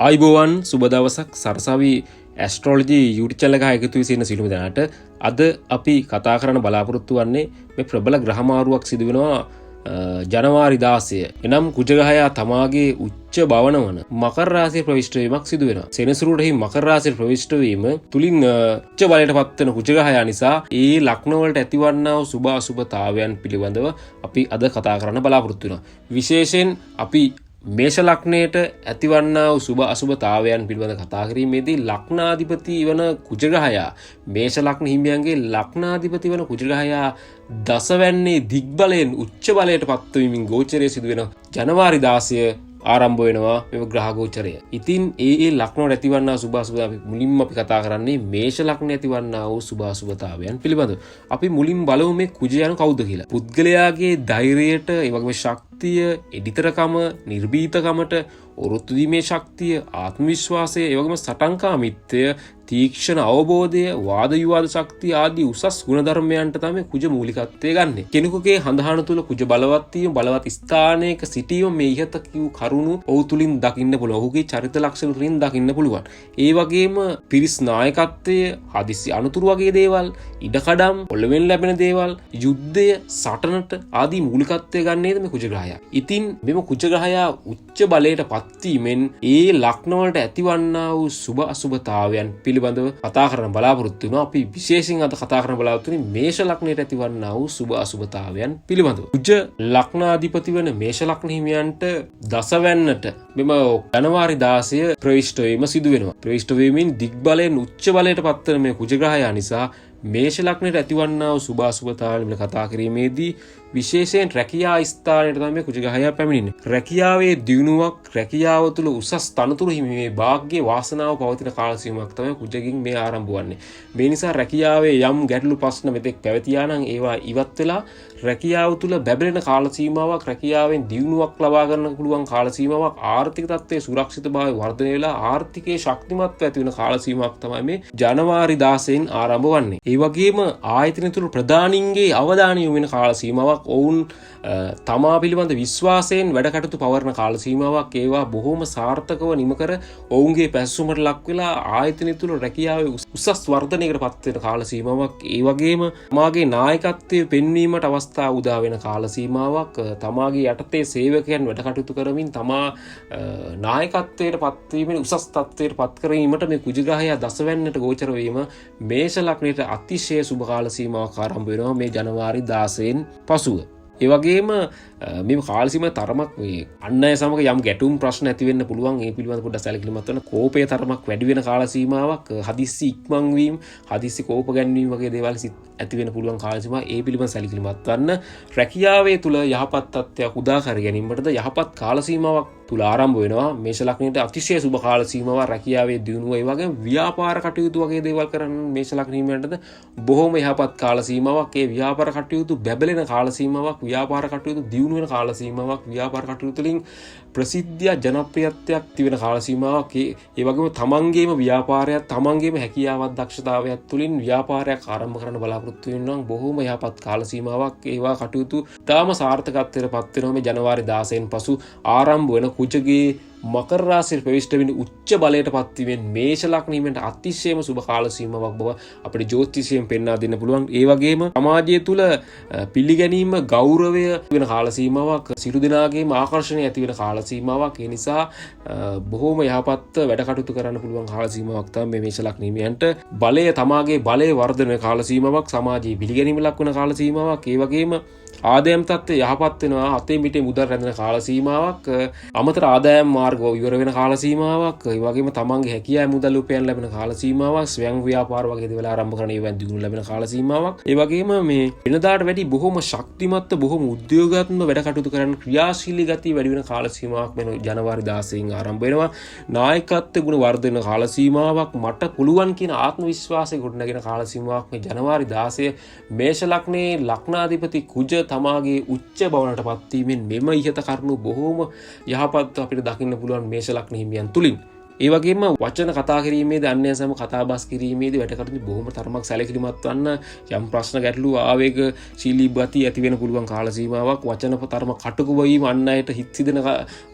ආයිබෝවන් සුබ දවසක් සරසවි ඇස්ට්‍රෝලජි YouTube channel එක එකතු වී සිටින සිළුම දෙනාට අද අපි කතා කරන්න බලාපොරොත්තු වෙන්නේ මේ ප්‍රබල ග්‍රහමාරුවක් සිදු වෙනවා ජනවාරි 16 එනම් කුජ ග්‍රහයා තමාගේ උච්ච භවන වන මකර රාශියේ ප්‍රවිෂ්ඨ වීමක් සිදු වෙනවා. සෙනසුරුවෙහි මකර රාශියේ ප්‍රවිෂ්ඨ වීම තුලින් උච්ච බලයට පත් වෙන කුජ ග්‍රහයා නිසා ඒ ලග්න වලට ඇතිවන්නා වූ සුභ අසුභතාවයන් පිළිබඳව අපි අද කතා කරන්න බලාපොරොත්තු වෙනවා. විශේෂයෙන් අපි මේෂ ලග්නයට ඇතිවන්නා වූ සුභ අසුභතාවයන් පිළිබඳ කතා කිරීමේදී ලග්නාධිපති වන කුජ ග්‍රහයා මේෂ ලග්න හිමියන්ගේ ලග්නාධිපති වන කුජ ග්‍රහයා දසවැන්නේ දිග්බලයෙන් උච්ච බලයට පත්වීමෙන් ගෝචරය සිදු වෙන ජනවාරි 16 ආරම්භ වෙනවා මෙම ග්‍රහ ගෝචරය. ඉතින් ඒ ලග්නවල ඇතිවන්නා සුභ අසුභ අපි මුලින්ම අපි කතා කරන්නේ මේෂ ලග්නයේ ඇතිවන්නා වූ සුභ අසුභතාවයන් පිළිබඳව. අපි මුලින් බලමු මේ කුජ යන කවුද කියලා. පුද්ගලයාගේ ධෛර්යයට ඒ වගේම ශක්තිය, එඩිතරකම, නිර්භීතකමට, ඔරොත්තු දීමේ ශක්තිය, ආත්ම විශ්වාසය, ඒ වගේම සටන්කාමීත්වය, තීක්ෂණ අවබෝධය, වාද විවාද ශක්තිය ආදී උසස් ගුණධර්මයන්ට තමයි කුජ මූලිකත්වය ගන්නෙ. කෙනෙකුගේ හඳහන තුල කුජ බලවත් වීම, බලවත් ස්ථානයක සිටීම මේ ඉහත කියු කරුණු ඔහු තුලින් දකින්න පුළුවන්. ඔහුගේ චරිත ලක්ෂණ තුලින් දකින්න පුළුවන්. ඒ වගේම පිරිස් නායකත්වය, හදිසි අනුතුරු වගේ දේවල්, ඉඩකඩම්, පොළවෙන් ලැබෙන දේවල්, යුද්ධය, සටනට ආදී මූලිකත්වය ගන්නේද මේ කුජ ග්‍රහයා. ඉතින් මෙම කුජ ග්‍රහයා උච්ච බලයට පත්වීමෙන් ඒ ලග්න වලට ඇතිවන්නා වූ සුභ අසුභතාවයන් පිළිබඳව කතා කරන්න බලාපොරොත්තු වෙනවා. අපි විශේෂයෙන් අද කතා කරන්න බලාපොරොත්තු වෙන්නේ මේෂ ලග්නයට ඇතිවන්නා වූ සුභ අසුභතාවයන් පිළිබඳව. කුජ ලග්නාධිපති වන මේෂ ලග්න හිමියන්ට දසවැන්නට මෙම ජනවාරි 16 ප්‍රවිෂ්ඨ වීම සිදු වෙනවා. ප්‍රවිෂ්ඨ වීමෙන් දිග්බලයෙන් උච්ච බලයට පත්වන මේ කුජ ග්‍රහයා නිසා මේෂ ලග්නයට ඇතිවන්නා වූ සුභ අසුභතාවයන් පිළිබඳව කතා කිරීමේදී විශේෂයෙන් රැකියා ස්ථානයට තමයි කුජ ග්‍රහයා පැමිණෙන්නේ. රැකියාවේ දියුණුවක්, රැකියාව තුළ උසස් තනතුරු හිමිවීමේ වාග්ය වාසනාව පවතින කාල සීමාවක් තමයි කුජගෙන් මේ ආරම්භ වන්නේ. මේ නිසා රැකියාවේ යම් ගැටලු ප්‍රශ්න මෙතෙක් පැවතියා නම් ඒවා ඉවත් වෙලා රැකියාව තුළ බැබලෙන කාල සීමාවක්, රැකියාවෙන් දියුණුවක් ලබා ගන්න පුළුවන් කාල සීමාවක්, ආර්ථික තත්ත්වයේ සුරක්ෂිතභාවය වර්ධනය වෙලා ආර්ථිකයේ ශක්තිමත්ව ඇති වෙන කාල සීමාවක් තමයි මේ ජනවාරි 16න් ආරම්භ වන්නේ. ඒ වගේම ආයතන තුළ ප්‍රධානීන්ගේ අවධානය යොමු වෙන කාල සීමාවක්, ඔවුන් තමා පිළිබඳ විශ්වාසයෙන් වැඩ කටයුතු පවරන කාල සීමාවක්, ඒවා බොහොම සාර්ථකව නිම කර ඔවුන්ගේ පැසසුමට ලක් වෙලා ආයතන තුළ රැකියාවේ උසස් වර්ධනයකට පත් වෙන කාල සීමාවක්. ඒ වගේම තමාගේ නායකත්වයේ පෙන්වීමට අවස්ථාව උදා වෙන කාල සීමාවක්, තමාගේ යටතේ සේවකයන් වැඩ කටයුතු කරමින් තමා නායකත්වයට පත්වීමෙන් උසස් තත්ත්වයට පත් කිරීමට මේ කුජ ග්‍රහයා දසවැන්නට ගෝචර වීම මේෂ ලග්නයට අතිශය සුබ කාල සීමාවක් ආරම්භ වෙනවා මේ ජනවාරි 16න් පසුව. ඒ වගේම මේ කාල සීමාව තරමක් මේ අන් අය සමග යම් ගැටුම් ප්‍රශ්න ඇති වෙන්න පුළුවන්. ඒ පිළිබඳව පොඩ්ඩක් සැලකිලිමත් වෙන කෝපය තරමක් වැඩි වෙන කාල සීමාවක්, හදිස්සි ඉක්මන් වීම, හදිස්සි කෝප ගැන්වීම වගේ දේවල් ඇති වෙන පුළුවන් කාල සීමාව. ඒ පිළිබඳව සැලකිලිමත් වන්න. රැකියාවේ තුල යහපත් තත්ත්වයක් උදා කර ගැනීමටද යහපත් කාල සීමාවක් තුල ආරම්භ වෙනවා. මේෂ ලග්නයට අතිශය සුබ කාල සීමාවක්. රැකියාවේ දියුණුව, ඒ වගේම ව්‍යාපාර කටයුතු වගේ දේවල් කරන මේෂ ලග්න හිමියන්ටද බොහොම යහපත් කාල සීමාවක්. ඒ ව්‍යාපාර කටයුතු බැබලෙන කාල සීමාවක්, ව්‍යාපාර කටයුතු දියුණු වෙන කාල සීමාවක්, ව්‍යාපාර කටයුතු වලින් ප්‍රසිද්ධිය, ජනප්‍රියත්වයක් තිබෙන කාල සීමාවක්. ඒ වගේම තමන්ගේම ව්‍යාපාරයක්, තමන්ගේම හැකියාවක්, දක්ෂතාවයක් තුලින් ව්‍යාපාරයක් ආරම්භ කරන්න බලාපොරොත්තු වෙනවා. බොහොම යහපත් කාල සීමාවක්. ඒවා කටයුතු තාම සාර්ථකත්වයට පත් වෙනවා මේ ජනවාරි 16න් පසු ආරම්භ වෙන කුජගේ මකර රාශියේ ප්‍රවිෂ්ඨ වෙන උච්ච බලයට පත්වීමෙන් මේෂ ලග්න හිමියන්ට අතිශයම සුබ කාල සීමාවක් බව අපිට ජ්‍යොතිෂයෙන් පෙන්වා දෙන්න පුළුවන්. ඒ වගේම සමාජය තුළ පිළිගැනීම, ගෞරවය වෙන කාල සීමාවක්, සියලු දෙනාගේම ආකර්ෂණය ඇති වෙන කාල සීමාවක්. ඒ නිසා බොහොම යහපත් වැඩ කටයුතු කරන්න පුළුවන් කාල සීමාවක් තමයි මේ මේෂ ලග්න හිමියන්ට. බලය, තමාගේ බලය වර්ධනය වෙන කාල සීමාවක්, සමාජයේ පිළිගැනීම ලක් වෙන කාල සීමාවක්. ඒ වගේම ආදායම් තත්ත්වය යහපත් වෙනවා, අතේ මිටේ මුදල් රැඳෙන කාල සීමාවක්, අමතර ආදායම් මාර්ග ඉවර වෙන කාල සීමාවක්, ඒ වගේම තමන්ගේ හැකියාව මුදල් උපයන ලැබෙන කාල සීමාවක්, ස්වයං ව්‍යාපාර වගේ දේවල් ආරම්භ කරන ඒවාන් දියුණු ලැබෙන කාල සීමාවක්. ඒ වගේම මේ වෙනදාට වැඩි බොහොම ශක්තිමත්, බොහොම උද්‍යෝගාත්මක වැඩ කටයුතු කරන ක්‍රියාශීලී ගතිය වැඩි වෙන කාල සීමාවක් වෙන ජනවාරි 16න් ආරම්භ වෙනවා. නායකත්ව ගුණ වර්ධන කාල සීමාවක්, මට පුළුවන් කියන ආත්ම විශ්වාසය ගොඩනගෙන කාල සීමාවක් මේ ජනවාරි 16 මේෂ ලග්නයේ ලග්නාධිපති කුජ තමාගේ උච්ච භවනට පත්වීමෙන් මෙම ඉහත කරුණු බොහෝම යහපත් අපිට දකින්න පුළුවන් මේෂ ලග්න හිමියන් තුලින්. ඒ වගේම වචන කතා කිරීමේදී අන්‍ය සම කතා බස් කිරීමේදී වැඩ කටයුතු බොහොම තරමක් සැලකිලිමත් වන්න යම් ප්‍රශ්න ගැටලු ආවේග ශීලී ගති ඇති වෙන පුළුවන් කාල සීමාවක් වචන තරම කටුක වීම අන් අයට හිත සිදෙන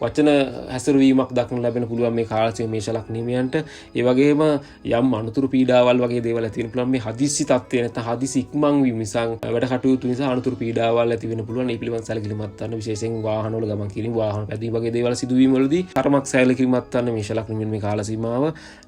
වචන හැසිරවීමක් දක්න ලැබෙන පුළුවන් මේ කාල සීමාව මේෂ ලග්න හිමියන්ට. ඒ වගේම යම් අනුතුරු පීඩාවල් වගේ දේවල් ඇති වෙන පුළුවන් මේ හදිස්සි තත්ත්වය නැත්නම් හදිසි ඉක්මන් වීම නිසා වැඩ කටයුතු නිසා අනුතුරු පීඩාවල් ඇති වෙන පුළුවන්. ඒ පිළිබඳ සැලකිලිමත් වන්න විශේෂයෙන් වාහන වල ගමන් කිරීම වාහන පැදීම වගේ දේවල් සිදුවීම වලදී තරමක් සැලකිලිමත් වන්න මේෂ ලග්න හිමියන් මේ කාල සීමාව.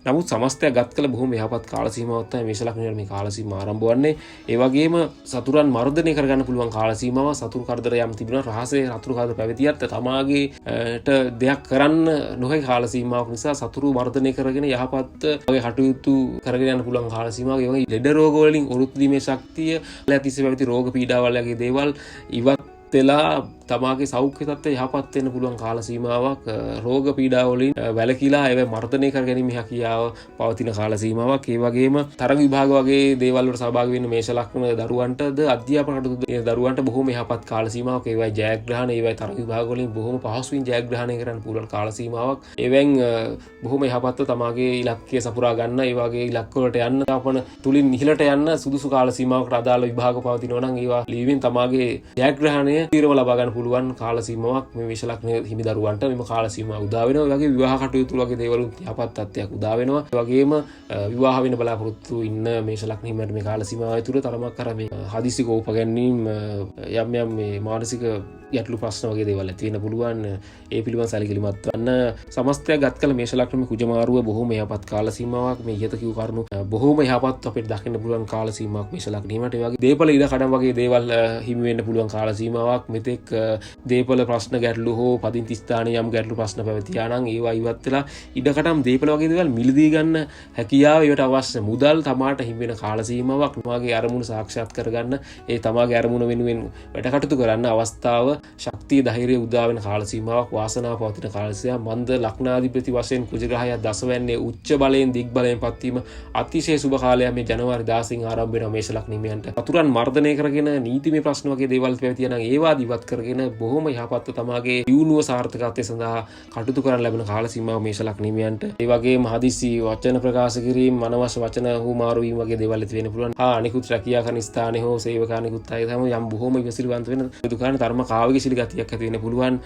නමුත් සමස්තය ගත් කළ බොහොම යහපත් කාල සීමාවක් තමයි මේෂ ලග්න හිමියන් මේ කාල සීමාව ආරම්භ වන්නේ. ඒ වගේම සතුරන් මර්ධනය කරගන්න පුළුවන් කාල සීමාව. සතුරු කරදර යම් තිබුණා රහසේ සතුරු කරදර පැවතියත් තමාගේට දෙයක් කරන්න නොහැකි කාල සීමාවක් නිසා සතුරු මර්ධනය කරගෙන යහපත් වගේ කටයුතු කරගෙන යන්න පුළුවන් කාල සීමාවක්. ඒ වගේ ලෙඩ රෝග වලින් ඔරුත් දීමේ ශක්තිය ලැබතිස්සේ පැවති රෝග පීඩාවල් වගේ දේවල් ඉවත් වෙලා තමාගේ සෞඛ්‍ය තත්ත්වය යහපත් වෙන්න පුළුවන් කාල සීමාවක්. රෝග පීඩා වලින් වැළකීලා ඒව මර්ධනය කර ගැනීම හැකියාව පවතින කාල සීමාවක්. ඒ වගේම තරඟ විභාග වගේ දේවල් වලට සහභාගී වෙන්න මේෂ ලග්න දරුවන්ටද අධ්‍යාපන කටයුතු දරුවන්ට බොහොම යහපත් කාල සීමාවක්. ඒවයි ජයග්‍රහණ ඒවයි තරඟ විභාග වලින් බොහොම පහසුවෙන් ජයග්‍රහණය කරන්න පුළුවන් කාල සීමාවක්. ඒවෙන් බොහොම යහපත්ව තමාගේ ඉලක්කය සපුරා ගන්න ඒ වගේ ඉලක්ක වලට යන්න අපන තුලින් ඉහළට යන්න සුදුසු කාල සීමාවකට අදාළ විභාග පවතිනවා නම් ඒවා ලියවින් තමාගේ ජයග්‍රහණය තීරව ලබා ගන්න පුළුවන් කාල සීමාවක් මේ මේෂ ලග්න හිමි දරුවන්ට මෙම කාල සීමාව උදා වෙනවා. ඒ වගේ විවාහ කටයුතු වගේ දේවල් යහපත් තත්ත්වයක් උදා වෙනවා. ඒ වගේම විවාහ වෙන්න බලාපොරොත්තු ඉන්න මේෂ ලග්න හිමියන්ට මේ කාල සීමාව තුළ තරමක් අර මේ හදිසි කෝප ගැනීම යම් යම් මේ මානසික ගැටලු ප්‍රශ්න වගේ දේවල් ඇති වෙන්න පුළුවන්. ඒ පිළිබඳ සැලකිලිමත් වන්න. සමස්තය ගත් කළ මේෂ ලග්න කුජ මාරුව බොහොම යහපත් කාල සීමාවක්. මේ ඉහත කිව් කරුණු බොහොම යහපත් අපිට දකින්න පුළුවන් කාල සීමාවක් මේෂ ලග්න හිමියන්ට. ඒ වගේ දීපල ඉඩ කඩම් වගේ දේවල් හිමි වෙන්න පුළුවන් කාල සීමාවක්. මෙතෙක් දීපල ප්‍රශ්න ගැටලු හෝ පදිංචි ස්ථානයේ යම් ගැටලු ප්‍රශ්න පැවතියා නම් ඒවා ඉවත් වෙලා ඉඩකටම් දීපල වගේ දේවල් මිලදී ගන්න හැකියාව ඒවට අවශ්‍ය මුදල් තමාට හිමි වෙන කාල සීමාවක්. තමාගේ අරමුණු සාක්ෂාත් කරගන්න ඒ තමාගේ අරමුණ වෙනුවෙන් වැඩ කටයුතු කරන්න අවස්ථාව ශක්තිය ධෛර්යය උදා වෙන කාල සීමාවක්. වාසනාව පවතින කාල සීමාවක්. මන්ද ලග්නාධිපති වශයෙන් කුජ ග්‍රහය දසවැන්නේ උච්ච බලයෙන් දිග් බලයෙන් පත්වීම අතිශය සුබ කාලයක් මේ ජනවාරි 16 ආරම්භ වෙනවා මේෂ ලග්න හිමියන්ට. අතුරන් මර්ධනය කරගෙන නීතිමය ප්‍රශ්න වගේ දේවල් පැවතියා නම් ඒවා දිවත් කරගෙන බොහොම යහපත්ව තමාගේ දියුණුව සාර්ථකත්වය සඳහා කටයුතු කරන්න ලැබෙන කාල සීමාව මේෂ ලග්න හිමියන්ට. ඒ වගේම හදිසි වචන ප්‍රකාශ කිරීම අනවශ්‍ය වචන හුමාරු වීම වගේ දේවල් ඇති වෙන්න පුළුවන්. අනිකුත් රැකියා කරන ස්ථානයේ හෝ සේවකානිකුත් අය තමයි යම් බොහොම ඉවසිලිවන්ත වෙන දුකාන ධර්ම කාවගශීලී ගතියක් ඇති වෙන්න පුළුවන්.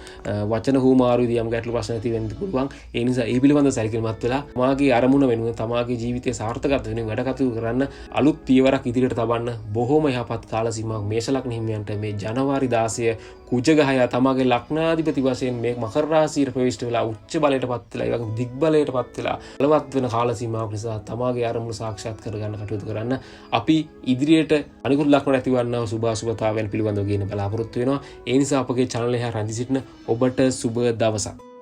වචන හුමාරුවේදී යම් ගැටලු ප්‍රශ්න ඇති වෙන්න පුළුවන්. ඒ නිසා ඒ පිළිබඳව සැලකිලිමත් වෙලා තමාගේ අරමුණ වෙනුවෙන් තමාගේ ජීවිතයේ සාර්ථකත්වය වෙනුවෙන් වැඩ කටයුතු කරන්න අලුත් පියවරක් ඉදිරියට තබන්න බොහොම යහපත් කාල සීමාවක් මේෂ ලග්න හිමියන්ට මේ ජනවාරි 16 කුජ ග්‍රහය තමාගේ ලග්නාධිපති වශයෙන් මේ මකර රාශියට ප්‍රවිෂ්ඨ වෙලා උච්ච බලයටපත් වෙලා ඒ වගේම දිග් බලයටපත් වෙලා බලවත් වෙන කාල සීමාවක් නිසා තමාගේ අරමුණු සාක්ෂාත් කරගන්න කටයුතු කරන්න අපි ඉදිරියට අනිකුත් ලක්ෂණ ඇතිවන්නා සුභ අසුභතාවයන් පිළිබඳව කියන බලාපොරොත්තු වෙනවා. ඒ නිසා අපගේ channel එක රැඳී සිටින ඔබට සුබ දවසක්.